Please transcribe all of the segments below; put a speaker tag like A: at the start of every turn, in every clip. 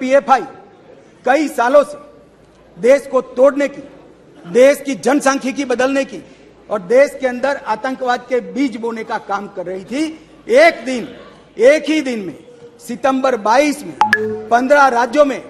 A: PFI कई सालों से देश को तोड़ने की, देश की जनसांख्यिकी बदलने की और देश के अंदर आतंकवाद के बीज बोने का काम कर रही थी। एक ही दिन में सितंबर 22 में 15 राज्यों में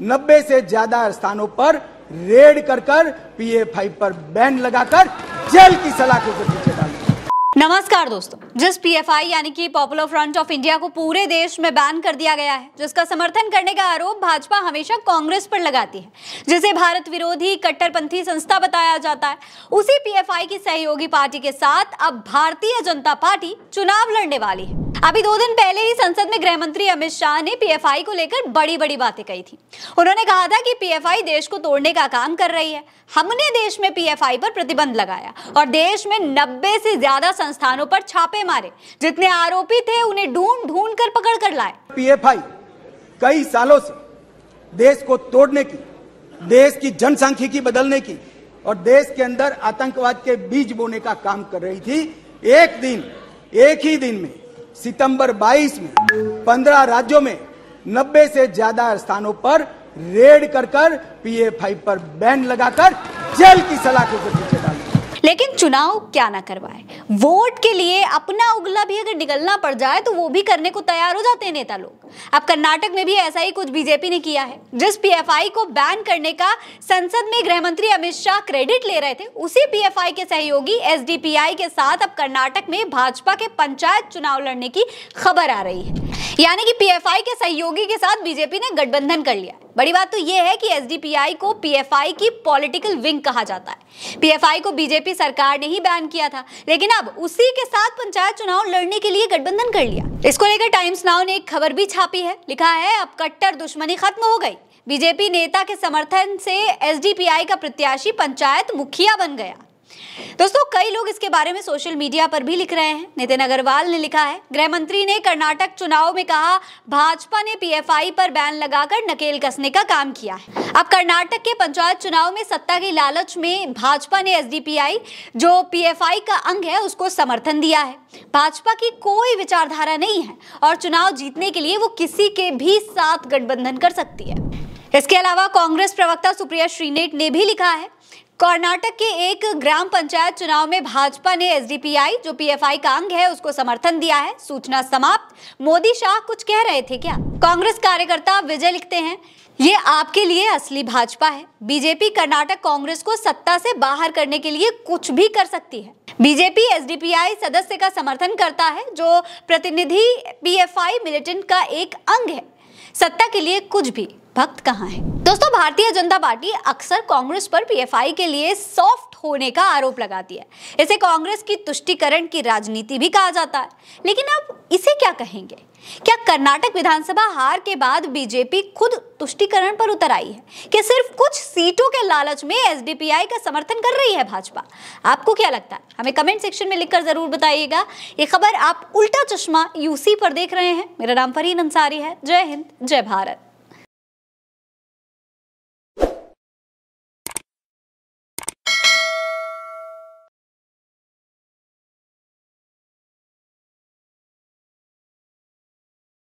A: 90 से ज्यादा स्थानों पर रेड कर पीएफआई पर बैन लगाकर जेल की सलाखों के पीछे डाल दिया।
B: नमस्कार दोस्तों, जिस पीएफआई यानी कि पॉपुलर फ्रंट ऑफ इंडिया को पूरे देश में बैन कर दिया गया है, जिसका समर्थन करने का आरोप भाजपा हमेशा कांग्रेस पर लगाती है, जिसे भारत विरोधी कट्टरपंथी संस्था बताया जाता है, उसी पीएफआई की सहयोगी पार्टी के साथ अब भारतीय जनता पार्टी चुनाव लड़ने वाली है। अभी 2 दिन पहले ही संसद में गृह मंत्री अमित शाह ने पीएफआई को लेकर बड़ी बातें कही थी। उन्होंने कहा था कि पीएफआई देश को तोड़ने का काम कर रही है। हमने देश में पीएफआई पर प्रतिबंध लगाया और देश में 90 से ज्यादा संस्थानों पर छापे मारे। जितने आरोपी थे उन्हें ढूंढ कर पकड़ कर लाए।
A: पीएफआई कई सालों से देश को तोड़ने की, देश की जनसांख्यिकी बदलने की और देश के अंदर आतंकवाद के बीज बोने का काम कर रही थी। एक ही दिन में सितंबर 22 में 15 राज्यों में 90 से ज्यादा स्थानों पर रेड कर पीएफआई पर बैन लगाकर जेल की सलाखों के पीछे डाल दिया।
B: लेकिन चुनाव क्या ना करवाए, वोट के लिए अपना उगला भी अगर निकलना पड़ जाए तो वो भी करने को तैयार हो जाते हैं नेता लोग। अब कर्नाटक में भी ऐसा ही कुछ बीजेपी ने किया है। जिस पीएफआई को बैन करने का संसद में गृह मंत्री अमित शाह क्रेडिट ले रहे थे, उसी पीएफआई के सहयोगी एसडीपीआई के साथ अब कर्नाटक में भाजपा के पंचायत चुनाव लड़ने की खबर आ रही है। यानी कि पीएफआई के सहयोगी के साथ बीजेपी ने गठबंधन कर लिया। बड़ी बात तो यह है कि एसडीपीआई को पीएफआई की पॉलिटिकल विंग कहा जाता है। पीएफआई को बीजेपी सरकार ने ही बैन किया था, लेकिन अब उसी के साथ पंचायत चुनाव लड़ने के लिए गठबंधन कर लिया। इसको लेकर टाइम्स नाउ ने एक खबर भी छापी है। लिखा है, अब कट्टर दुश्मनी खत्म हो गई, बीजेपी नेता के समर्थन से एसडीपीआई का प्रत्याशी पंचायत मुखिया बन गया। दोस्तों, कई लोग इसके बारे में सोशल मीडिया पर भी लिख रहे हैं। नितिन अग्रवाल ने लिखा है, गृह मंत्री ने कर्नाटक चुनाव में कहा भाजपा ने पीएफआई पर बैन लगाकर नकेल कसने का काम किया है। अब कर्नाटक के पंचायत चुनाव में सत्ता की लालच में भाजपा ने एसडीपीआई जो पीएफआई का अंग है उसको समर्थन दिया है। भाजपा की कोई विचारधारा नहीं है और चुनाव जीतने के लिए वो किसी के भी साथ गठबंधन कर सकती है। इसके अलावा कांग्रेस प्रवक्ता सुप्रिया श्रीनेट ने भी लिखा है, कर्नाटक के एक ग्राम पंचायत चुनाव में भाजपा ने एसडीपीआई जो पीएफआई का अंग है उसको समर्थन दिया है। सूचना समाप्त। मोदी शाह कुछ कह रहे थे क्या? कांग्रेस कार्यकर्ता विजय लिखते हैं, ये आपके लिए असली भाजपा है। बीजेपी कर्नाटक कांग्रेस को सत्ता से बाहर करने के लिए कुछ भी कर सकती है। बीजेपी एसडीपीआई सदस्य का समर्थन करता है जो प्रतिनिधि पीएफआई मिलिटेंट का एक अंग है। सत्ता के लिए कुछ भी, भक्त कहाँ है? दोस्तों, भारतीय जनता पार्टी अक्सर कांग्रेस पर पीएफआई के लिए सॉफ्ट होने का आरोप लगाती है। इसे कांग्रेस की तुष्टीकरण की राजनीति भी कहा जाता है। लेकिन अब इसे क्या कहेंगे? क्या कर्नाटक विधानसभा हार के बाद बीजेपी खुद तुष्टीकरण पर उतर आई है? क्या सिर्फ कुछ सीटों के लालच में एसडीपीआई का समर्थन कर रही है भाजपा? आपको क्या लगता है? हमें कमेंट सेक्शन में लिखकर जरूर बताइएगा। ये खबर आप उल्टा चश्मा यूसी पर देख रहे हैं। मेरा नाम फरीन अंसारी है। जय हिंद, जय भारत।